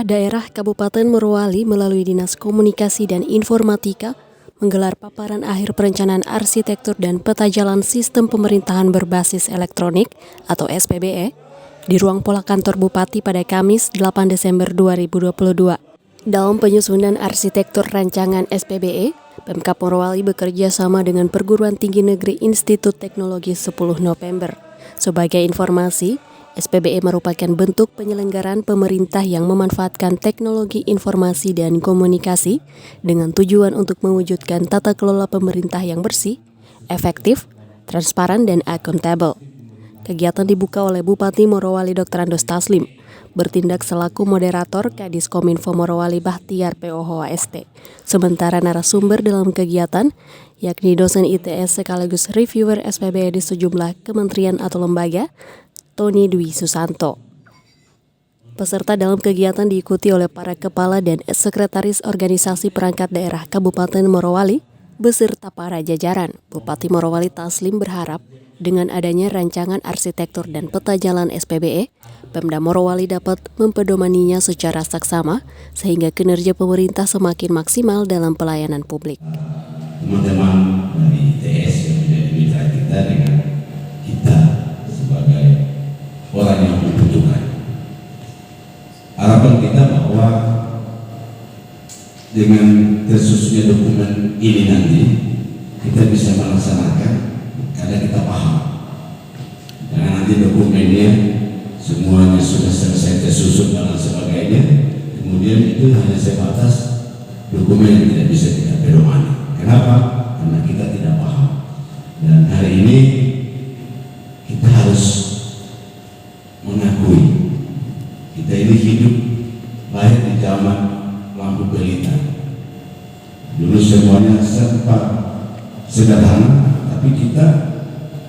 daerah Kabupaten Morowali melalui Dinas Komunikasi dan Informatika menggelar paparan akhir perencanaan arsitektur dan peta jalan sistem pemerintahan berbasis elektronik atau SPBE di ruang pola kantor Bupati pada Kamis 8 Desember 2022. Dalam penyusunan arsitektur rancangan SPBE, Pemkab Morowali bekerja sama dengan Perguruan Tinggi Negeri Institut Teknologi 10 November. Sebagai informasi, SPBE merupakan bentuk penyelenggaraan pemerintah yang memanfaatkan teknologi informasi dan komunikasi dengan tujuan untuk mewujudkan tata kelola pemerintah yang bersih, efektif, transparan, dan akuntabel. Kegiatan dibuka oleh Bupati Morowali Dr. Andos Taslim, bertindak selaku moderator Kadis Kominfo Morowali Bahtiar POH-ST. Sementara narasumber dalam kegiatan, yakni dosen ITS sekaligus reviewer SPBE di sejumlah kementerian atau lembaga, Tony Dwi Susanto. Peserta dalam kegiatan diikuti oleh para kepala dan sekretaris organisasi perangkat daerah Kabupaten Morowali beserta para jajaran. Bupati Morowali Taslim berharap dengan adanya rancangan arsitektur dan peta jalan SPBE, Pemda Morowali dapat mempedomaninya secara saksama sehingga kinerja pemerintah semakin maksimal dalam pelayanan publik. Teman-teman dari ITS yang menjadi mitra kita dengan kita sebagai orang yang membutuhkan. Harapan kita bahwa dengan tersusunnya dokumen ini nanti kita bisa melaksanakan karena kita paham. Karena nanti dokumennya semuanya sudah selesai tersusun dan sebagainya, kemudian itu hanya sebatas dokumen yang tidak bisa kita pedomani. Kenapa? Karena kita tidak paham. Dan hari ini kita harus mengakui kita ini hidup lahir di zaman lampu pelita. Dulu semuanya sempat sederhana, tapi kita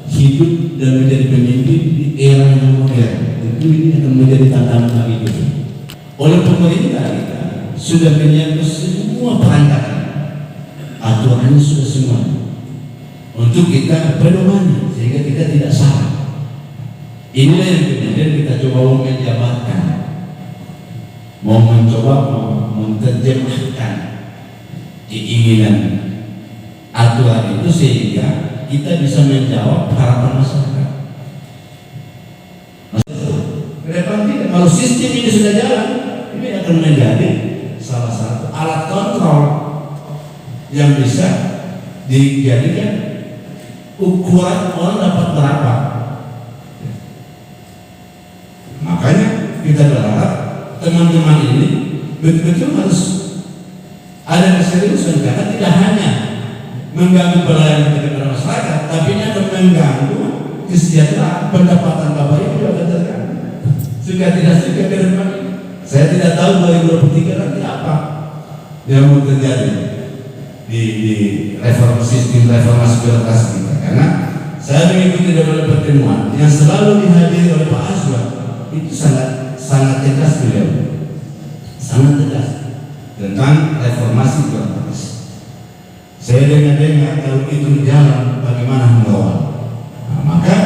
hidup dan menjadi pemimpin di era yang modern. Tentu ini akan menjadi tantangan bagi kita. Oleh pemerintah kita sudah menyiapkan semua perangkat, aturannya sudah semua untuk kita pedomani sehingga kita tidak salah. Inilah yang kemudian kita coba menjabarkan, mau mencoba menerjemahkan keinginan aturan itu sehingga kita bisa menjawab harapan masyarakat. Kedepan tidak, kalau sistem ini sudah jalan, ini akan menjadi salah satu alat kontrol yang bisa dijadikan ukuran orang dapat berapa. Makanya kita berharap teman-teman ini betul-betul harus ada keseriusan karena tidak hanya mengganggu pelayanan kepada masyarakat, tapi ini akan mengganggu kesejahteraan pendapatan Bapak Ibu juga terganggu. Suka tidak suka ke depan. Saya tidak tahu 2023 nanti apa yang mau terjadi di reformasi birokrasi kita. Karena saya mengikuti beberapa pertemuan yang selalu dihadiri oleh Pak Azwar, itu sangat tegas beliau, sangat tegas tentang reformasi birokrasi. Saya dengar kalau itu jalan bagaimana melawan. Nah, maka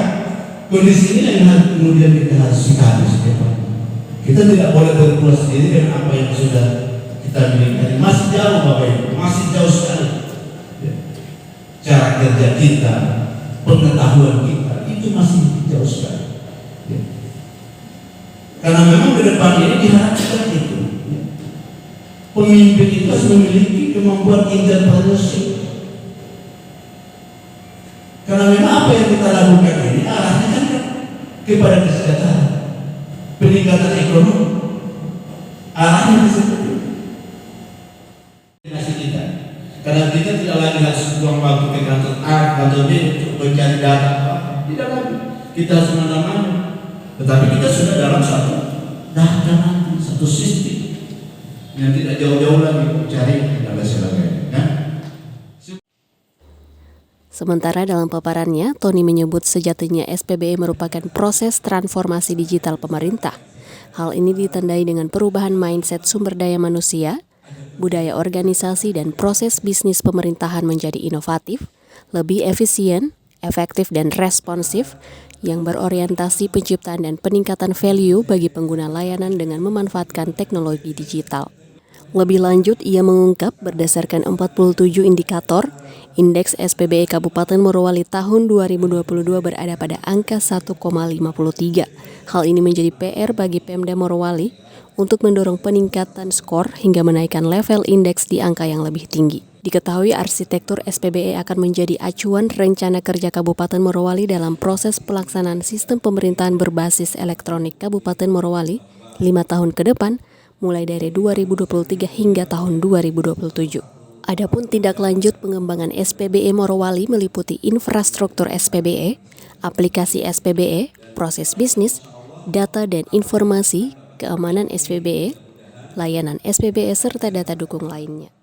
kondisi ini yang harus kemudian kita harus sikapi setiap hari. Kita tidak boleh berpuas diri dengan apa yang sudah kita miliki. Masih jauh Bapak Ibu, masih jauh sekali. Cara kerja kita, pengetahuan kita itu masih jauh sekali. Karena memang ke depan ini diharapkan itu. Pemimpin itu harus memiliki kemampuan interpretasi. Karena memang apa yang kita lakukan ini arahnya kan kepada kesejahteraan, peningkatan ekonomi, arahnya ke situ. Kita, karena kita tidak lagi harus buang waktu ke kantor A, kantor B untuk mencari data, tidak lagi. Kita harus mana-mana, tetapi kita sudah dalam satu data nanti, satu sistem yang tidak jauh-jauh lagi mencari dan sebagainya. Sementara dalam paparannya, Tony menyebut sejatinya SPBE merupakan proses transformasi digital pemerintah. Hal ini ditandai dengan perubahan mindset sumber daya manusia, budaya organisasi dan proses bisnis pemerintahan menjadi inovatif, lebih efisien, efektif dan responsif, yang berorientasi penciptaan dan peningkatan value bagi pengguna layanan dengan memanfaatkan teknologi digital. Lebih lanjut, ia mengungkap berdasarkan 47 indikator, indeks SPBE Kabupaten Morowali tahun 2022 berada pada angka 1,53. Hal ini menjadi PR bagi Pemda Morowali untuk mendorong peningkatan skor hingga menaikkan level indeks di angka yang lebih tinggi. Diketahui arsitektur SPBE akan menjadi acuan rencana kerja Kabupaten Morowali dalam proses pelaksanaan sistem pemerintahan berbasis elektronik Kabupaten Morowali 5 tahun ke depan, mulai dari 2023 hingga tahun 2027. Adapun tindak lanjut pengembangan SPBE Morowali meliputi infrastruktur SPBE, aplikasi SPBE, proses bisnis, data dan informasi, keamanan SPBE, layanan SPBE serta data dukung lainnya.